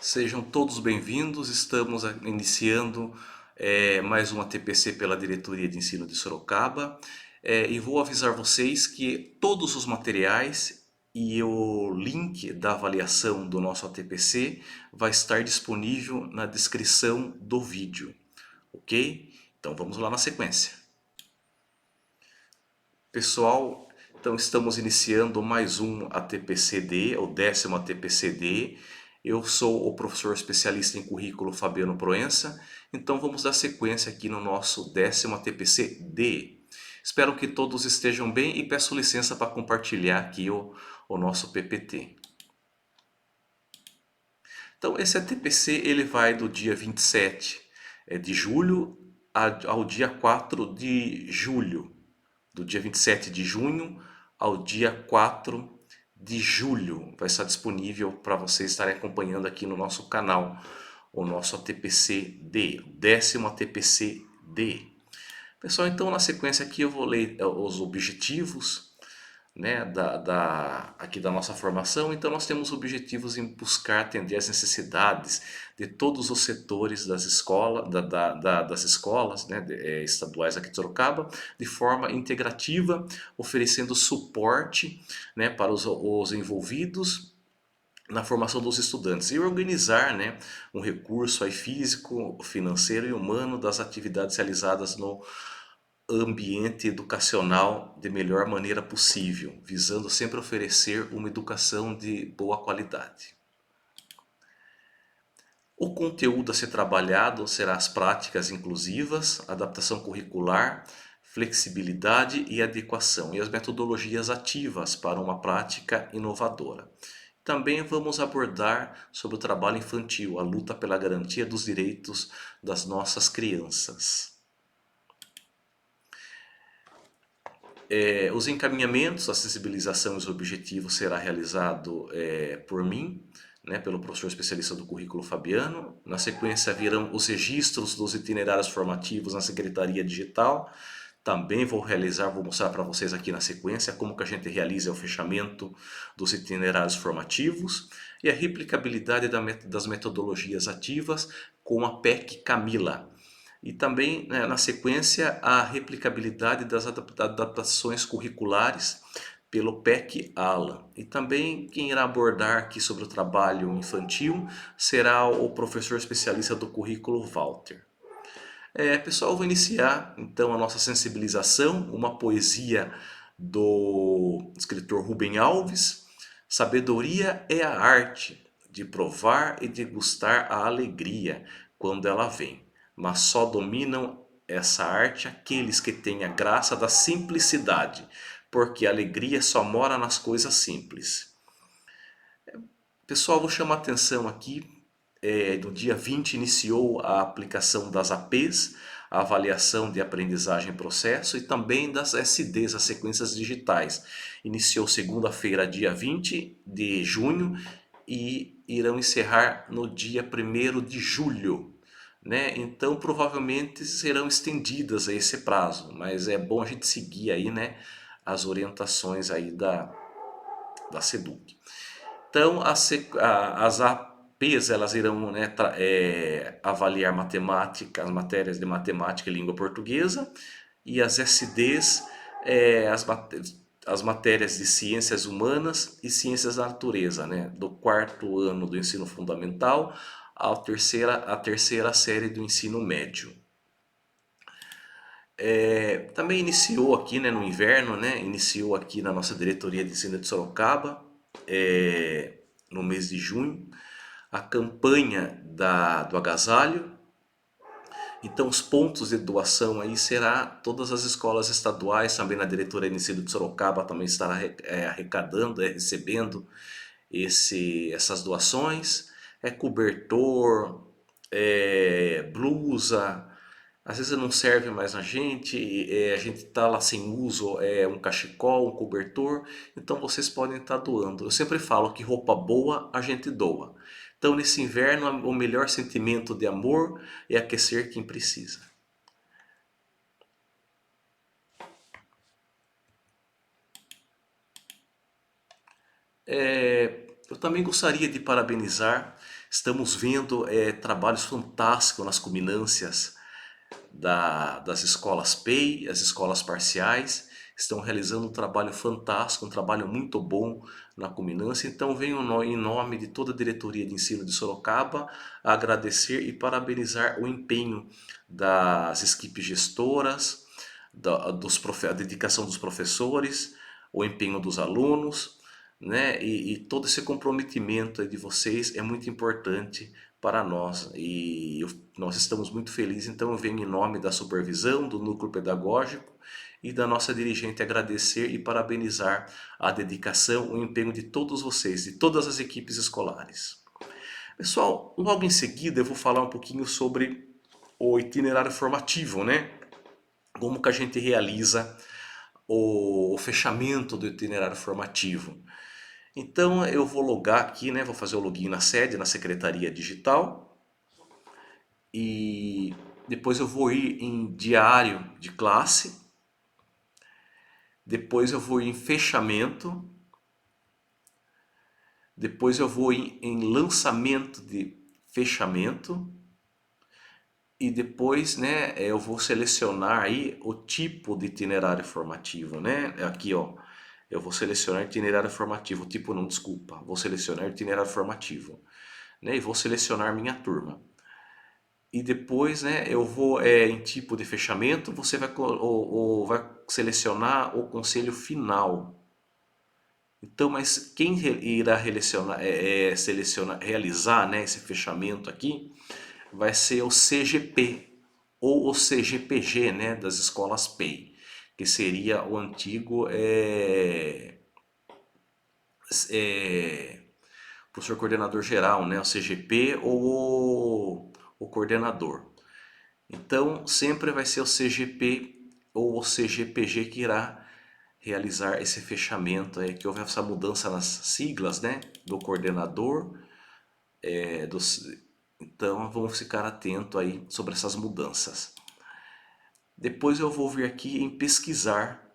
Sejam todos bem-vindos. Estamos iniciando mais uma TPC pela Diretoria de Ensino de Sorocaba. E vou avisar vocês que todos os materiais e o link da avaliação do nosso ATPC vai estar disponível na descrição do vídeo, ok? Então vamos lá na sequência. Pessoal, então estamos iniciando mais um ATPCD, o 10º ATPCD. Eu sou o professor especialista em currículo Fabiano Proença, então vamos dar sequência aqui no nosso 10º ATPCD. Espero que todos estejam bem e peço licença para compartilhar aqui o nosso PPT. Então esse ATPC ele vai do dia 27 de julho ao dia 4 de julho. Do dia 27 de junho ao dia 4 de julho. Vai estar disponível para vocês estarem acompanhando aqui no nosso canal, o nosso ATPC-D, 10º ATPC-D. Pessoal, então na sequência aqui eu vou ler os objetivos, né, aqui da nossa formação. Então nós temos objetivos em buscar atender as necessidades de todos os setores das escolas, das escolas, né, estaduais aqui de Sorocaba, de forma integrativa, oferecendo suporte, né, para os envolvidos na formação dos estudantes e organizar, né, um recurso aí físico, financeiro e humano das atividades realizadas no ambiente educacional de melhor maneira possível, visando sempre oferecer uma educação de boa qualidade. O conteúdo a ser trabalhado será as práticas inclusivas, adaptação curricular, flexibilidade e adequação, e as metodologias ativas para uma prática inovadora. Também vamos abordar sobre o trabalho infantil, a luta pela garantia dos direitos das nossas crianças. Os encaminhamentos, a sensibilização e os objetivos será realizado por mim, né, pelo professor especialista do currículo Fabiano. Na sequência virão os registros dos itinerários formativos na Secretaria Digital. Também vou mostrar para vocês aqui na sequência como que a gente realiza o fechamento dos itinerários formativos e a replicabilidade das metodologias ativas com a PEC Camila. E também, né, na sequência, a replicabilidade das adaptações curriculares pelo PEC Alan. E também quem irá abordar aqui sobre o trabalho infantil será o professor especialista do currículo Walter. Pessoal, eu vou iniciar então a nossa sensibilização, uma poesia do escritor Rubem Alves. Sabedoria é a arte de provar e degustar a alegria quando ela vem, mas só dominam essa arte aqueles que têm a graça da simplicidade, porque a alegria só mora nas coisas simples. Pessoal, vou chamar a atenção aqui, no dia 20 iniciou a aplicação das APs, a avaliação de aprendizagem e processo, e também das SDs, as sequências digitais. Iniciou segunda-feira, dia 20 de junho, e irão encerrar no dia 1º de julho. Né? Então provavelmente serão estendidas a esse prazo, mas é bom a gente seguir aí, né, as orientações aí da SEDUC. Então as APs elas irão, né, avaliar matemática, as matérias de matemática e língua portuguesa, e as SDs as matérias de ciências humanas e ciências da natureza, né, do 4º ano do ensino fundamental à terceira série do ensino médio. Também iniciou aqui, né, no inverno, né, iniciou aqui na nossa diretoria de ensino de Sorocaba, no mês de junho, a campanha do agasalho. Então os pontos de doação aí será todas as escolas estaduais, também na diretoria de ensino de Sorocaba também estará arrecadando, recebendo essas doações, cobertor, blusa. Às vezes não serve mais a gente está lá sem uso, um cachecol, um cobertor, então vocês podem estar doando. Eu sempre falo que roupa boa a gente doa. Então nesse inverno o melhor sentimento de amor é aquecer quem precisa. Eu também gostaria de parabenizar Estamos vendo trabalhos fantásticos nas culminâncias das escolas PEI, as escolas parciais, estão realizando um trabalho fantástico, um trabalho muito bom na culminância. Então venho em nome de toda a diretoria de ensino de Sorocaba agradecer e parabenizar o empenho das equipes gestoras, a dedicação dos professores, o empenho dos alunos, né? E todo esse comprometimento de vocês é muito importante para nós e nós estamos muito felizes. Então eu venho em nome da supervisão, do núcleo pedagógico e da nossa dirigente agradecer e parabenizar a dedicação, o empenho de todos vocês, de todas as equipes escolares. Pessoal, logo em seguida eu vou falar um pouquinho sobre o itinerário formativo, né? Como que a gente realiza o fechamento do itinerário formativo. Então eu vou logar aqui, né? Vou fazer o login na sede, na secretaria digital. E depois eu vou ir em diário de classe. Depois eu vou ir em fechamento. Depois eu vou ir em lançamento de fechamento. E depois, né, eu vou selecionar aí o tipo de itinerário formativo, né? Aqui, ó, eu vou selecionar itinerário formativo, tipo não, desculpa, vou selecionar itinerário formativo, né? E vou selecionar minha turma. E depois, né, eu vou em tipo de fechamento, você vai selecionar o conselho final. Então, mas quem irá realizar, né, esse fechamento aqui vai ser o CGP ou o CGPG, né, das escolas PEI, que seria o antigo professor coordenador geral, né, o CGP ou o coordenador. Então, sempre vai ser o CGP ou o CGPG que irá realizar esse fechamento, que houve essa mudança nas siglas, né, do coordenador, então vamos ficar atento aí sobre essas mudanças. Depois eu vou vir aqui em pesquisar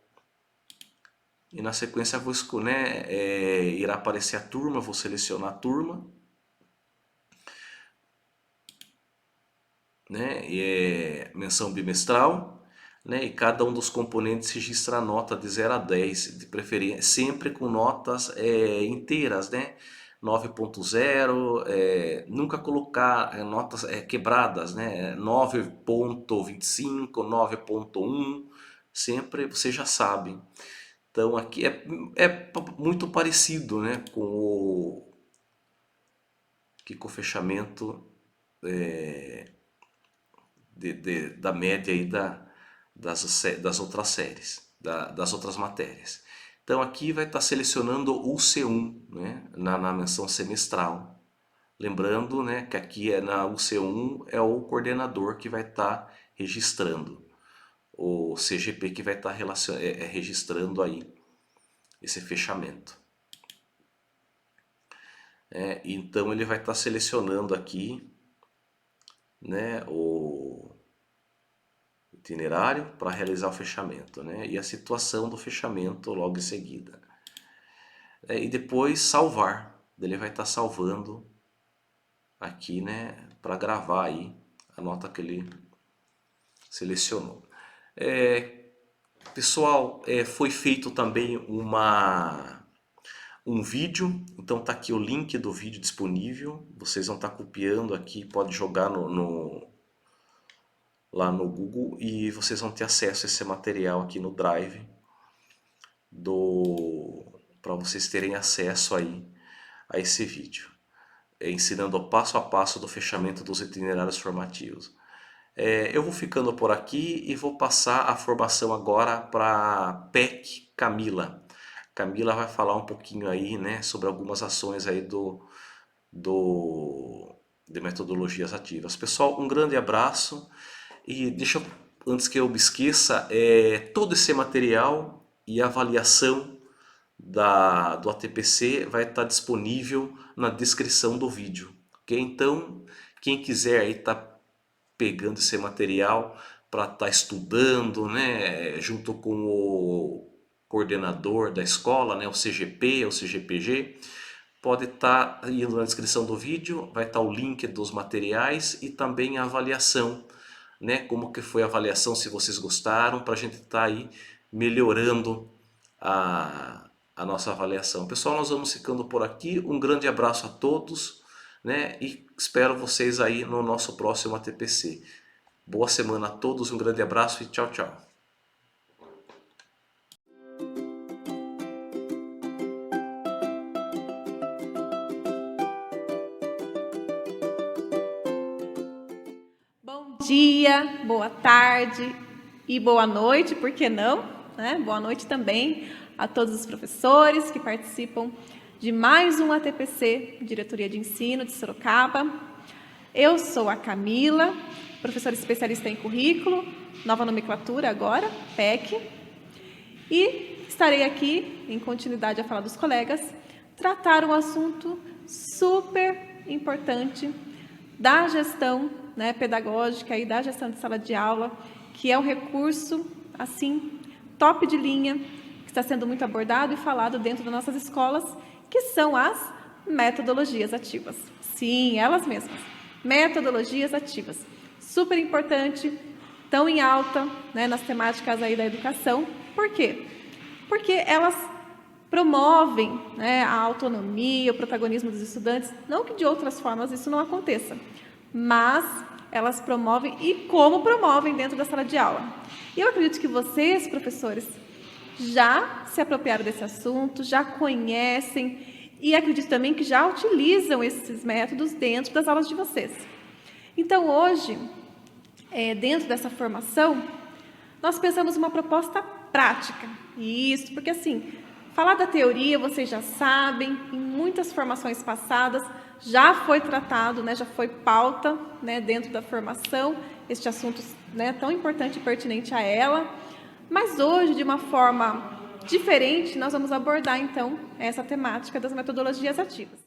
e na sequência vou escolher, irá aparecer a turma, vou selecionar a turma, né, menção bimestral, né, e cada um dos componentes registra a nota de 0 a 10, de preferência sempre com notas inteiras, né, 9.0, nunca colocar notas quebradas, né, 9.25, 9.1, sempre você já sabe. Então aqui é muito parecido, né, com o fechamento da média aí das outras séries, das outras matérias. Então aqui vai estar selecionando o C1, né, na menção semestral. Lembrando, né, que aqui na UC1 é o coordenador que vai estar registrando, o CGP que vai estar registrando aí esse fechamento. Então ele vai estar selecionando aqui, né, o itinerário para realizar o fechamento, né, e a situação do fechamento logo em seguida. E depois salvar, ele vai estar salvando aqui, né, para gravar aí a nota que ele selecionou. Pessoal, foi feito também um vídeo, então tá aqui o link do vídeo disponível, vocês vão estar copiando aqui, pode jogar lá no Google e vocês vão ter acesso a esse material aqui no Drive para vocês terem acesso aí a esse vídeo, ensinando o passo a passo do fechamento dos itinerários formativos. Eu vou ficando por aqui e vou passar a formação agora para PEC Camila. Camila vai falar um pouquinho aí, né, sobre algumas ações aí de metodologias ativas. Pessoal, um grande abraço e deixa antes que eu me esqueça, todo esse material e avaliação do ATPC vai estar disponível na descrição do vídeo. Ok? Então, quem quiser aí tá pegando esse material para estar estudando, né, junto com o coordenador da escola, né, o CGP, o CGPG, pode estar indo na descrição do vídeo, vai estar o link dos materiais e também a avaliação, né? Como que foi a avaliação, se vocês gostaram, para a gente estar aí melhorando a nossa avaliação. Pessoal, nós vamos ficando por aqui. Um grande abraço a todos, né? E espero vocês aí no nosso próximo ATPC. Boa semana a todos, um grande abraço e tchau, tchau. Bom dia, boa tarde e boa noite, por que não? Né? Boa noite também a todos os professores que participam de mais um ATPC, Diretoria de Ensino de Sorocaba. Eu sou a Camila, professora especialista em currículo, nova nomenclatura agora, PEC, e estarei aqui, em continuidade à fala dos colegas, tratar um assunto super importante da gestão, né, pedagógica e da gestão de sala de aula, que é um recurso, assim, top de linha, que está sendo muito abordado e falado dentro das nossas escolas, que são as metodologias ativas. Sim, elas mesmas. Metodologias ativas. Super importante, tão em alta, né, nas temáticas aí da educação. Por quê? Porque elas promovem, né, a autonomia, o protagonismo dos estudantes. Não que de outras formas isso não aconteça, mas elas promovem e como promovem dentro da sala de aula. E eu acredito que vocês, professores, já se apropriaram desse assunto, já conhecem e acredito também que já utilizam esses métodos dentro das aulas de vocês. Então, hoje, dentro dessa formação, nós pensamos uma proposta prática. Isso, porque assim, falar da teoria, vocês já sabem, em muitas formações passadas já foi tratado, né, já foi pauta, né, dentro da formação, este assunto, né, tão importante e pertinente a ela. Mas hoje, de uma forma diferente, nós vamos abordar, então, essa temática das metodologias ativas.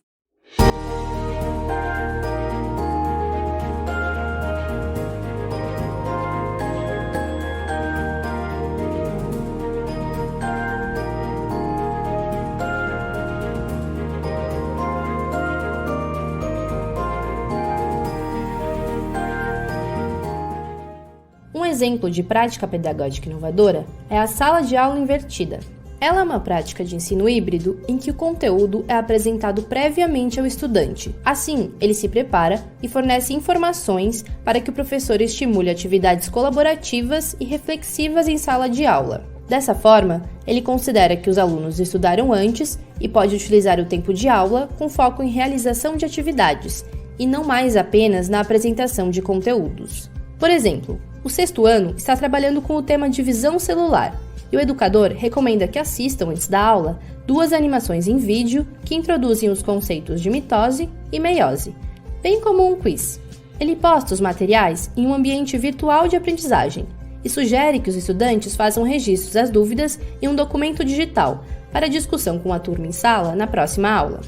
Um exemplo de prática pedagógica inovadora é a sala de aula invertida. Ela é uma prática de ensino híbrido em que o conteúdo é apresentado previamente ao estudante. Assim, ele se prepara e fornece informações para que o professor estimule atividades colaborativas e reflexivas em sala de aula. Dessa forma, ele considera que os alunos estudaram antes e pode utilizar o tempo de aula com foco em realização de atividades, e não mais apenas na apresentação de conteúdos. Por exemplo, o sexto ano está trabalhando com o tema de visão celular e o educador recomenda que assistam antes da aula 2 animações em vídeo que introduzem os conceitos de mitose e meiose, bem como um quiz. Ele posta os materiais em um ambiente virtual de aprendizagem e sugere que os estudantes façam registros das dúvidas em um documento digital para discussão com a turma em sala na próxima aula.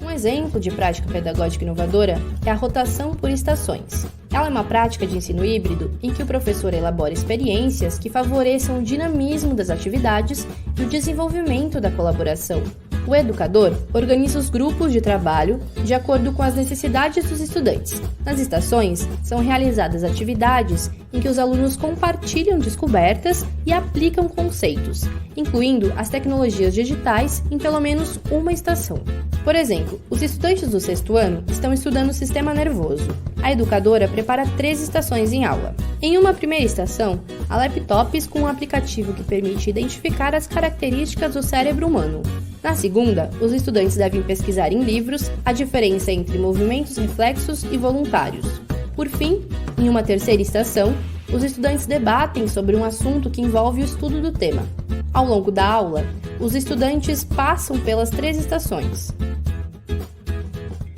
Um exemplo de prática pedagógica inovadora é a rotação por estações. Ela é uma prática de ensino híbrido em que o professor elabora experiências que favoreçam o dinamismo das atividades e o desenvolvimento da colaboração. O educador organiza os grupos de trabalho de acordo com as necessidades dos estudantes. Nas estações, são realizadas atividades em que os alunos compartilham descobertas e aplicam conceitos, incluindo as tecnologias digitais em pelo menos uma estação. Por exemplo, os estudantes do sexto ano estão estudando o sistema nervoso. A educadora prepara 3 estações em aula. Em uma primeira estação, há laptops com um aplicativo que permite identificar as características do cérebro humano. Na segunda, os estudantes devem pesquisar em livros a diferença entre movimentos reflexos e voluntários. Por fim, em uma terceira estação, os estudantes debatem sobre um assunto que envolve o estudo do tema. Ao longo da aula, os estudantes passam pelas 3 estações.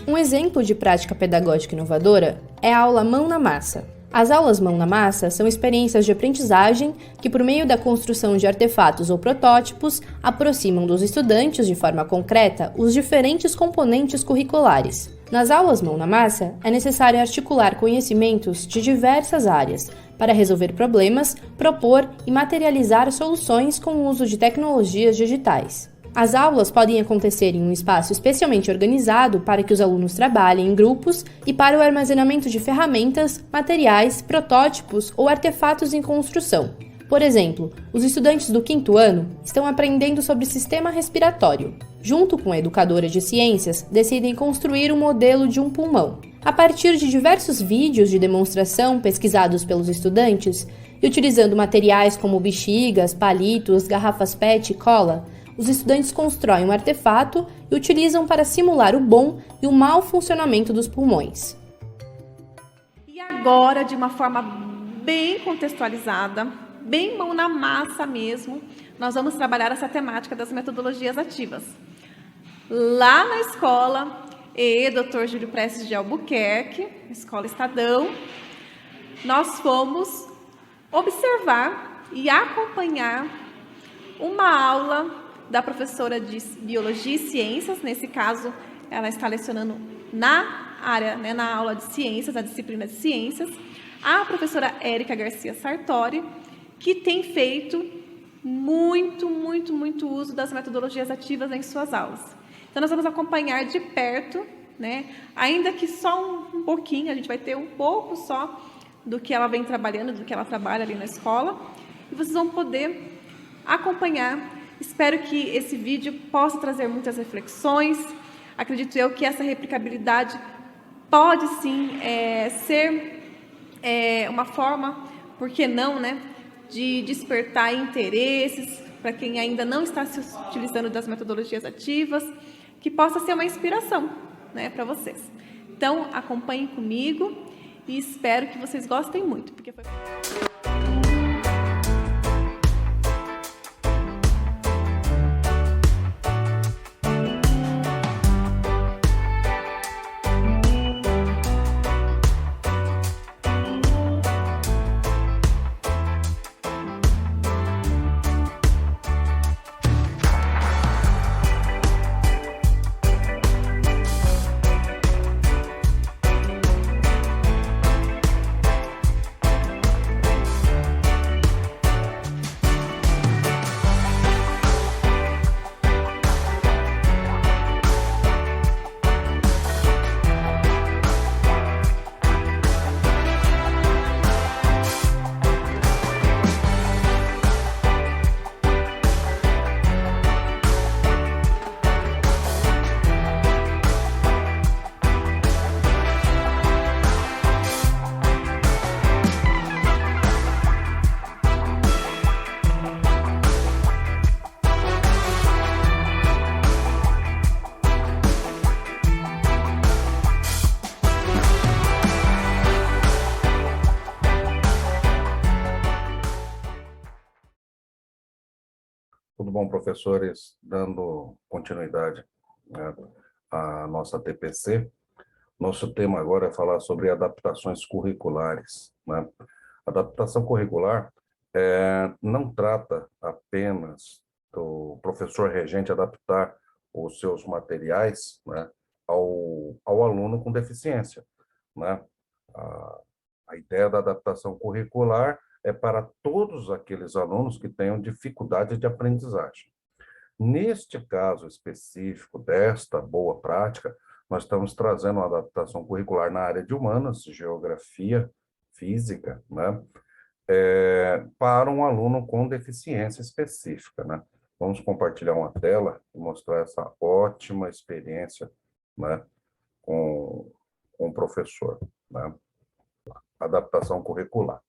Um exemplo de prática pedagógica inovadora é a aula Mão na Massa. As aulas Mão na Massa são experiências de aprendizagem que, por meio da construção de artefatos ou protótipos, aproximam dos estudantes de forma concreta os diferentes componentes curriculares. Nas aulas Mão na Massa, é necessário articular conhecimentos de diversas áreas para resolver problemas, propor e materializar soluções com o uso de tecnologias digitais. As aulas podem acontecer em um espaço especialmente organizado para que os alunos trabalhem em grupos e para o armazenamento de ferramentas, materiais, protótipos ou artefatos em construção. Por exemplo, os estudantes do 5º ano estão aprendendo sobre sistema respiratório. Junto com a educadora de ciências, decidem construir um modelo de um pulmão. A partir de diversos vídeos de demonstração pesquisados pelos estudantes e utilizando materiais como bexigas, palitos, garrafas PET e cola, os estudantes constroem um artefato e utilizam para simular o bom e o mau funcionamento dos pulmões. E agora, de uma forma bem contextualizada, bem mão na massa mesmo, nós vamos trabalhar essa temática das metodologias ativas. Lá na escola, Dr. Júlio Prestes de Albuquerque, Escola Estadão, nós fomos observar e acompanhar uma aula da professora de Biologia e Ciências. Nesse caso, ela está lecionando na área, na aula de Ciências, na disciplina de Ciências, a professora Érica Garcia Sartori, que tem feito muito uso das metodologias ativas em suas aulas. Então, nós vamos acompanhar de perto, ainda que só um pouquinho, a gente vai ter um pouco só do que ela vem trabalhando, do que ela trabalha ali na escola, e vocês vão poder acompanhar. Espero que esse vídeo possa trazer muitas reflexões. Acredito eu que essa replicabilidade pode sim ser uma forma, por que não, de despertar interesses para quem ainda não está se utilizando das metodologias ativas, que possa ser uma inspiração, para vocês. Então, acompanhem comigo e espero que vocês gostem muito, porque foi... Tudo bom, professores? Dando continuidade, à nossa TPC, nosso tema agora é falar sobre adaptações curriculares. Adaptação curricular não trata apenas do professor regente adaptar os seus materiais, ao aluno com deficiência. A ideia da adaptação curricular é para todos aqueles alunos que tenham dificuldade de aprendizagem. Neste caso específico desta boa prática, nós estamos trazendo uma adaptação curricular na área de humanas, geografia, física, para um aluno com deficiência específica. Vamos compartilhar uma tela e mostrar essa ótima experiência com o professor. Adaptação curricular.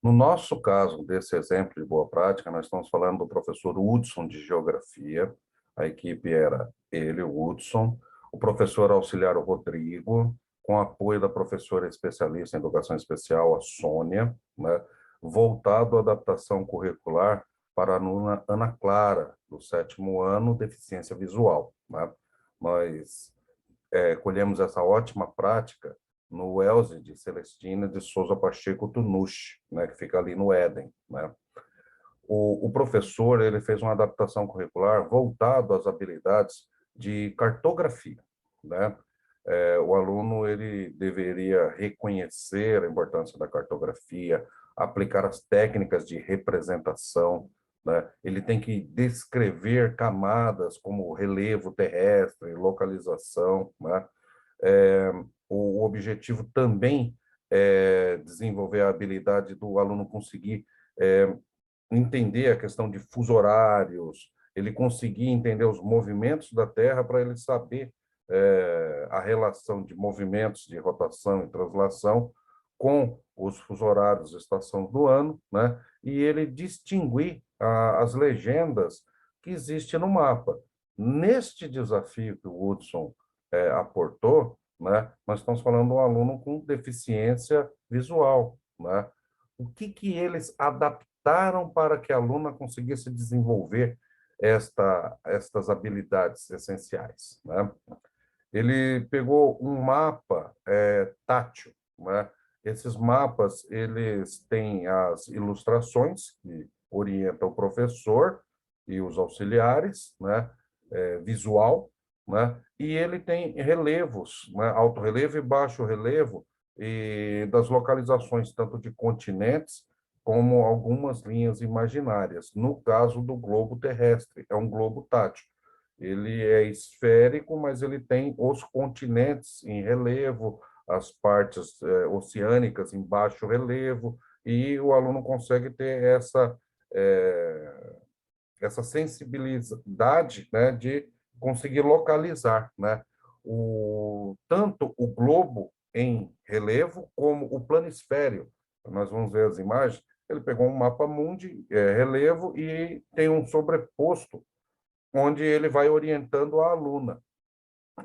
No nosso caso, desse exemplo de boa prática, nós estamos falando do professor Hudson de Geografia. A equipe era ele, o Hudson, o professor auxiliar, o Rodrigo, com apoio da professora especialista em educação especial, a Sônia, voltado à adaptação curricular para a aluna Ana Clara, do 7º ano, deficiência visual. Nós colhemos essa ótima prática no Elze de Celestina de Souza Pacheco Tunucci, que fica ali no Éden. O professor ele fez uma adaptação curricular voltado às habilidades de cartografia. O aluno ele deveria reconhecer a importância da cartografia, aplicar as técnicas de representação né? Ele tem que descrever camadas como relevo terrestre, localização, né? É, o objetivo também é desenvolver a habilidade do aluno conseguir entender a questão de fuso horários, ele conseguir entender os movimentos da Terra para ele saber a relação de movimentos de rotação e translação com os fuso horários e estações do ano, né? E ele distinguir as legendas que existem no mapa. Neste desafio que o Hudson aportou, né, nós estamos falando de um aluno com deficiência visual, né? O que eles adaptaram para que a aluna conseguisse desenvolver estas habilidades essenciais, né? Ele pegou um mapa tátil, né? Esses mapas, eles têm as ilustrações que orientam o professor e os auxiliares, né? Visual, né? E ele tem relevos, né? Alto relevo e baixo relevo, e das localizações tanto de continentes como algumas linhas imaginárias. No caso do globo terrestre, é um globo tátil. Ele é esférico, mas ele tem os continentes em relevo, as partes oceânicas em baixo relevo, e o aluno consegue ter essa sensibilidade, né, de conseguir localizar, né, tanto o globo em relevo como o planisfério. Nós vamos ver as imagens. Ele pegou um mapa mundi, relevo, e tem um sobreposto onde ele vai orientando a aluna,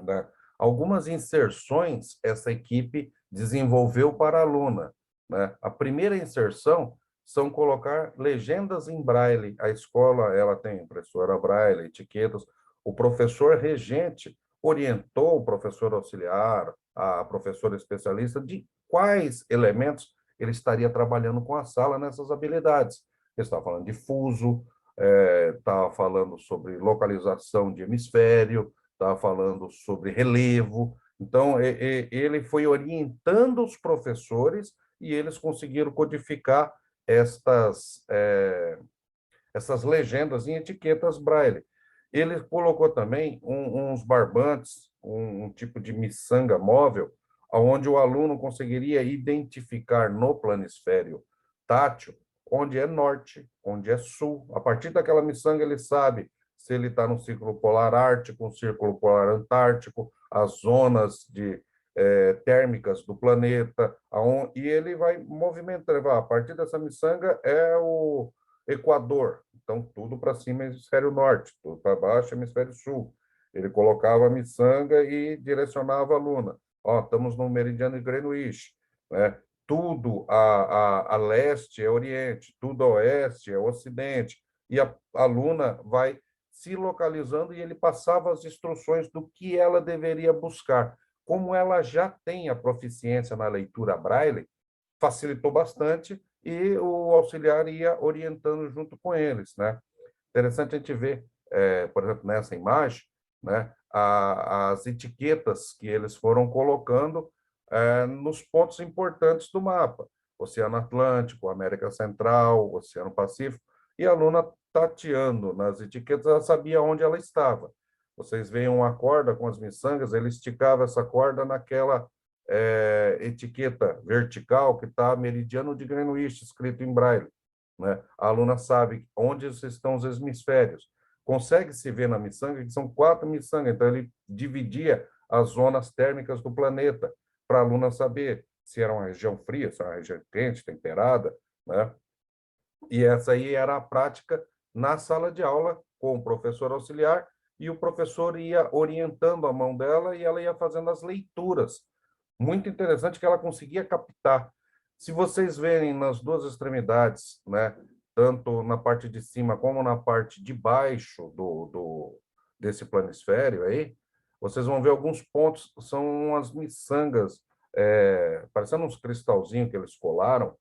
né? Algumas inserções essa equipe desenvolveu para a aluna, né? A primeira inserção são colocar legendas em braille. A escola ela tem impressora braille, etiquetas. O professor regente orientou o professor auxiliar, a professora especialista, de quais elementos ele estaria trabalhando com a sala nessas habilidades. Ele estava falando de fuso, estava falando sobre localização de hemisfério, estava falando sobre relevo. Então, ele foi orientando os professores e eles conseguiram codificar essas legendas em etiquetas braille. Ele colocou também uns barbantes, um tipo de miçanga móvel, onde o aluno conseguiria identificar no planisfério tátil onde é norte, onde é sul. A partir daquela miçanga, ele sabe se ele está no círculo polar ártico, no círculo polar antártico, as zonas térmicas do planeta, e ele vai movimentando. A partir dessa miçanga é o Equador, então tudo para cima é hemisfério norte, tudo para baixo é hemisfério sul. Ele colocava a miçanga e direcionava a aluna. Ó, estamos no meridiano de Greenwich, né? Tudo a leste é oriente, tudo a oeste é ocidente, e a aluna vai se localizando e ele passava as instruções do que ela deveria buscar. Como ela já tem a proficiência na leitura braille, facilitou bastante e o auxiliar ia orientando junto com eles, né? Interessante a gente ver, por exemplo, nessa imagem, né, as etiquetas que eles foram colocando nos pontos importantes do mapa. Oceano Atlântico, América Central, Oceano Pacífico, e a aluna tateando nas etiquetas, ela sabia onde ela estava. Vocês veem uma corda com as miçangas, ele esticava essa corda naquela etiqueta vertical que está meridiano de Greenwich, escrito em braille, né? A aluna sabe onde estão os hemisférios. Consegue se ver na miçanga que são 4 miçangas, então ele dividia as zonas térmicas do planeta para a aluna saber se era uma região fria, se era uma região quente, temperada, né? E essa aí era a prática na sala de aula com o professor auxiliar, e o professor ia orientando a mão dela e ela ia fazendo as leituras. Muito interessante que ela conseguia captar. Se vocês verem nas duas extremidades, né, tanto na parte de cima como na parte de baixo desse planisfério aí, vocês vão ver alguns pontos, são umas miçangas, parecendo uns cristalzinhos que eles colaram,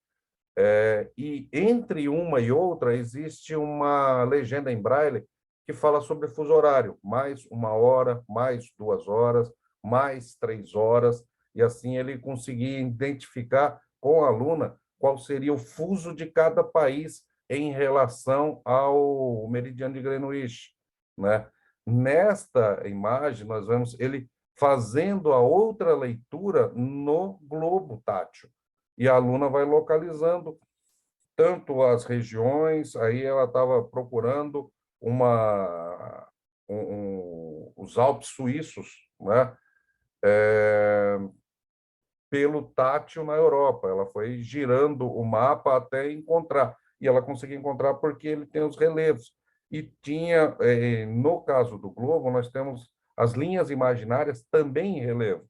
e entre uma e outra existe uma legenda em braille que fala sobre fuso horário, mais 1 hora, mais 2 horas, mais 3 horas, e assim ele conseguia identificar com a aluna qual seria o fuso de cada país em relação ao meridiano de Greenwich, né? Nesta imagem, nós vemos ele fazendo a outra leitura no globo tátil. E a aluna vai localizando tanto as regiões, aí ela estava procurando os Alpes suíços, né? Pelo tátil na Europa. Ela foi girando o mapa até encontrar. E ela conseguiu encontrar porque ele tem os relevos. E tinha, no caso do globo, nós temos as linhas imaginárias também em relevo,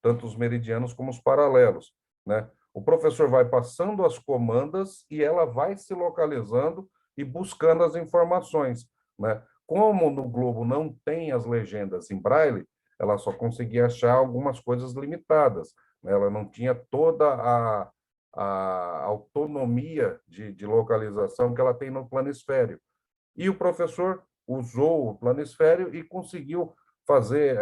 tanto os meridianos como os paralelos, né? O professor vai passando as comandas e ela vai se localizando e buscando as informações, né? Como no globo não tem as legendas em braille, ela só conseguia achar algumas coisas limitadas, né? Ela não tinha toda a autonomia de localização que ela tem no planisfério. E o professor usou o planisfério e conseguiu fazer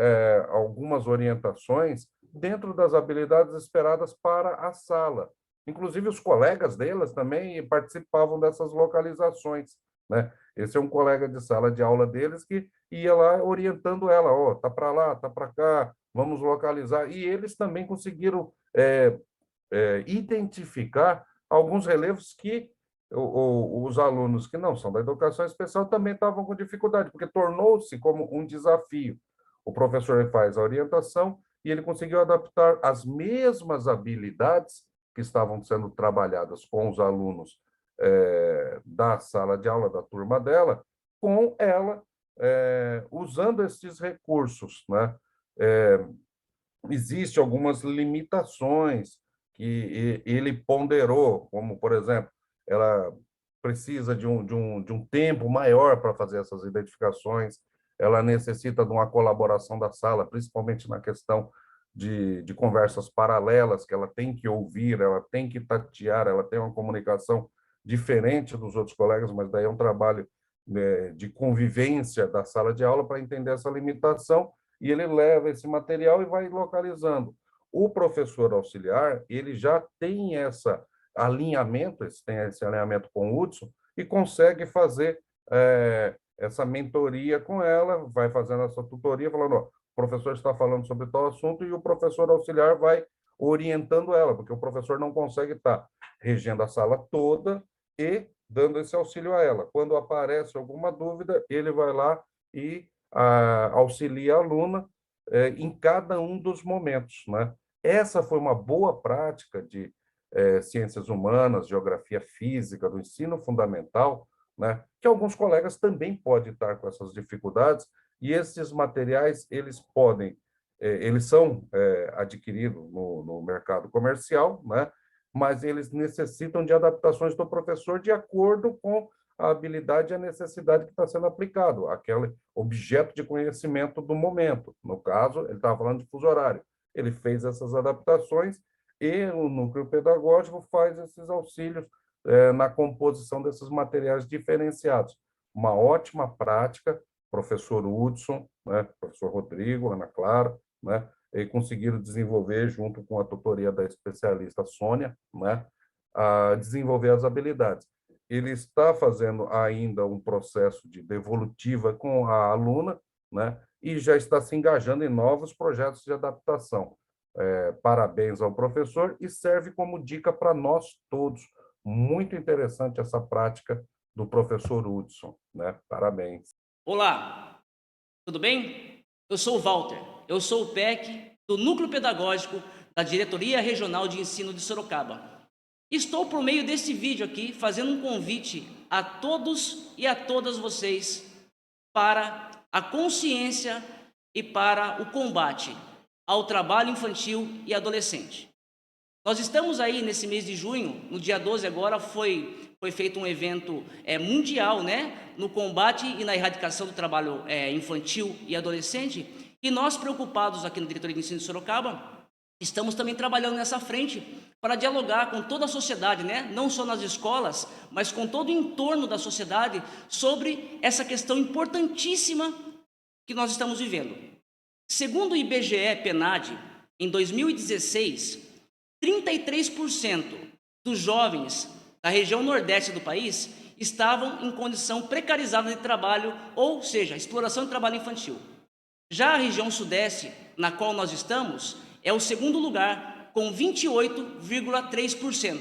algumas orientações dentro das habilidades esperadas para a sala. Inclusive, os colegas delas também participavam dessas localizações, né? Esse é um colega de sala de aula deles que ia lá orientando ela, ó, tá para lá, tá para cá, vamos localizar. E eles também conseguiram identificar alguns relevos que os alunos que não são da educação especial também estavam com dificuldade, porque tornou-se como um desafio. O professor faz a orientação e ele conseguiu adaptar as mesmas habilidades que estavam sendo trabalhadas com os alunos da sala de aula, da turma dela, com ela, usando esses recursos, né? Existem algumas limitações que ele ponderou, como, por exemplo, ela precisa de um tempo maior para fazer essas identificações, ela necessita de uma colaboração da sala, principalmente na questão de conversas paralelas, que ela tem que ouvir, ela tem que tatear, ela tem uma comunicação diferente dos outros colegas, mas daí é um trabalho, né, de convivência da sala de aula para entender essa limitação, e ele leva esse material e vai localizando. O professor auxiliar, ele já tem tem esse alinhamento com o Hudson e consegue fazer essa mentoria com ela, vai fazendo essa tutoria, falando, ó, o professor está falando sobre tal assunto e o professor auxiliar vai orientando ela, porque o professor não consegue estar regendo a sala toda e dando esse auxílio a ela. Quando aparece alguma dúvida, ele vai lá e auxilia a aluna em cada um dos momentos, né? Essa foi uma boa prática de ciências humanas, geografia física, do ensino fundamental, né? Que alguns colegas também podem estar com essas dificuldades, e esses materiais, eles são adquiridos no mercado comercial, né? Mas eles necessitam de adaptações do professor de acordo com a habilidade e a necessidade que está sendo aplicado, aquele objeto de conhecimento do momento. No caso, ele estava falando de fuso horário. Ele fez essas adaptações e o núcleo pedagógico faz esses auxílios na composição desses materiais diferenciados. Uma ótima prática, professor Hudson, né, professor Rodrigo, Ana Clara, né, e conseguiram desenvolver, junto com a tutoria da especialista Sônia, né, a desenvolver as habilidades. Ele está fazendo ainda um processo de devolutiva com a aluna, né, e já está se engajando em novos projetos de adaptação. Parabéns ao professor e serve como dica para nós todos. Muito interessante essa prática do professor Hudson, né? Parabéns. Olá, tudo bem? Eu sou o Walter, eu sou o PEC do Núcleo Pedagógico da Diretoria Regional de Ensino de Sorocaba. Estou por meio desse vídeo aqui fazendo um convite a todos e a todas vocês para a consciência e para o combate ao trabalho infantil e adolescente. Nós estamos aí nesse mês de junho, no dia 12 agora, foi feito um evento mundial, né, no combate e na erradicação do trabalho infantil e adolescente, e nós, preocupados aqui na Diretoria de Ensino de Sorocaba, estamos também trabalhando nessa frente para dialogar com toda a sociedade, né, não só nas escolas, mas com todo o entorno da sociedade, sobre essa questão importantíssima que nós estamos vivendo. Segundo o IBGE-PNAD, em 2016, 33% dos jovens da região nordeste do país estavam em condição precarizada de trabalho, ou seja, exploração de trabalho infantil. Já a região sudeste, na qual nós estamos, é o segundo lugar, com 28,3%.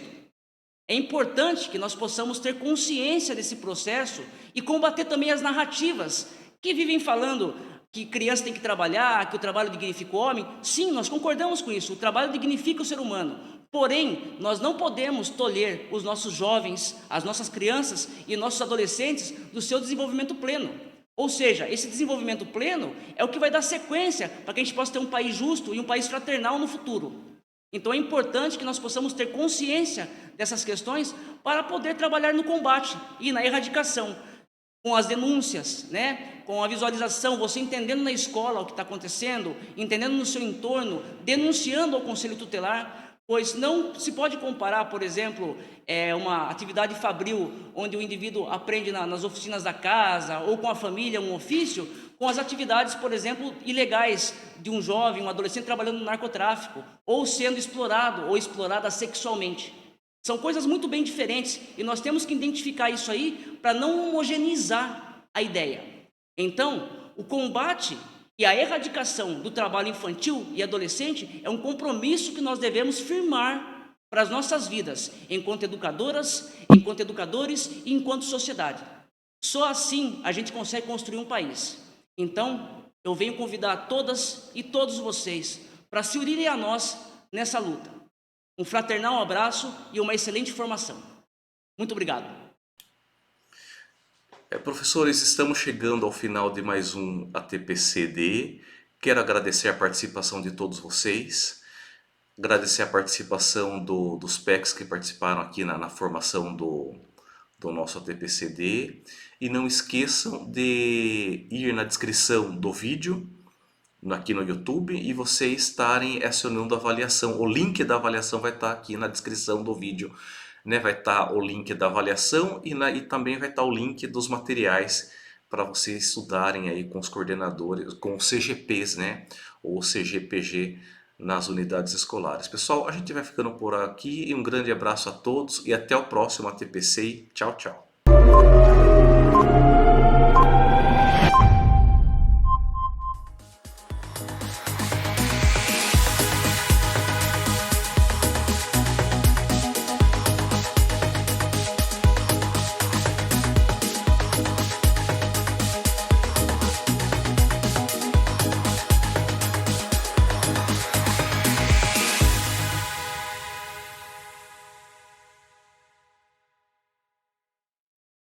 É importante que nós possamos ter consciência desse processo e combater também as narrativas que vivem falando que criança tem que trabalhar, que o trabalho dignifica o homem. Sim, nós concordamos com isso, o trabalho dignifica o ser humano. Porém, nós não podemos tolher os nossos jovens, as nossas crianças e nossos adolescentes do seu desenvolvimento pleno. Ou seja, esse desenvolvimento pleno é o que vai dar sequência para que a gente possa ter um país justo e um país fraternal no futuro. Então é importante que nós possamos ter consciência dessas questões para poder trabalhar no combate e na erradicação, com as denúncias, né? Com a visualização, você entendendo na escola o que está acontecendo, entendendo no seu entorno, denunciando ao Conselho Tutelar, pois não se pode comparar, por exemplo, uma atividade fabril, onde o indivíduo aprende nas oficinas da casa ou com a família um ofício, com as atividades, por exemplo, ilegais de um jovem, um adolescente trabalhando no narcotráfico, ou sendo explorado ou explorada sexualmente. São coisas muito bem diferentes e nós temos que identificar isso aí para não homogeneizar a ideia. Então, o combate e a erradicação do trabalho infantil e adolescente é um compromisso que nós devemos firmar para as nossas vidas, enquanto educadoras, enquanto educadores e enquanto sociedade. Só assim a gente consegue construir um país. Então, eu venho convidar todas e todos vocês para se unirem a nós nessa luta. Um fraternal abraço e uma excelente formação. Muito obrigado. Professores, estamos chegando ao final de mais um ATPCD. Quero agradecer a participação de todos vocês, agradecer a participação dos PECs que participaram aqui na formação do nosso ATPCD. E não esqueçam de ir na descrição do vídeo, aqui no YouTube, e vocês estarem acionando a avaliação. O link da avaliação vai estar aqui na descrição do vídeo, né? Vai estar o link da avaliação e também vai estar o link dos materiais para vocês estudarem aí com os coordenadores, com os CGPs, né? Ou CGPG nas unidades escolares. Pessoal, a gente vai ficando por aqui e um grande abraço a todos e até o próximo ATPC. Tchau, tchau.